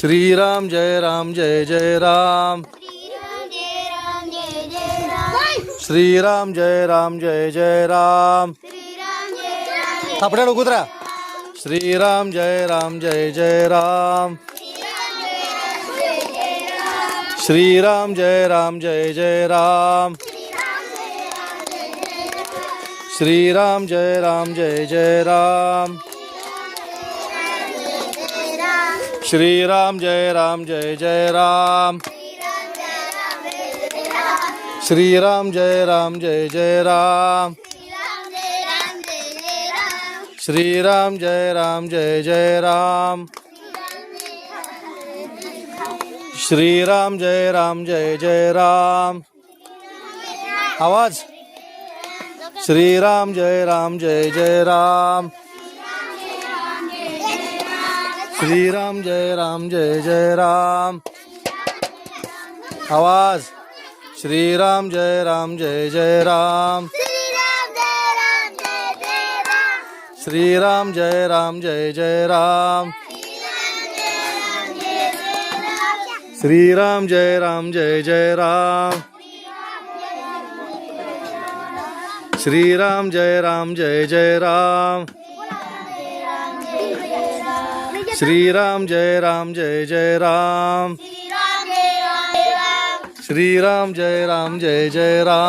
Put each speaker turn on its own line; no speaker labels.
श्रीराम जय राम जय जय राम श्रीराम जय राम जय जय राम थापड्या कुत्रा श्रीराम जय राम जय जय राम श्रीराम जय राम जय जय राम श्रीराम जय राम जय जय राम श्रीराम जय राम जय जय राम श्रीराम जय राम जय जय राम श्रीराम जय राम जय जय राम श्रीराम जय राम जय जय राम आवाज श्रीराम जय राम जय जय राम श्रीराम जय राम जय जय राम आवाज श्रीराम जय राम जय जय राम श्रीराम जय राम जय जय राम श्रीराम जय राम जय जय राम श्रीराम जय राम जय जय राम श्रीराम जय राम जय जय राम श्रीराम जय राम जय जय राम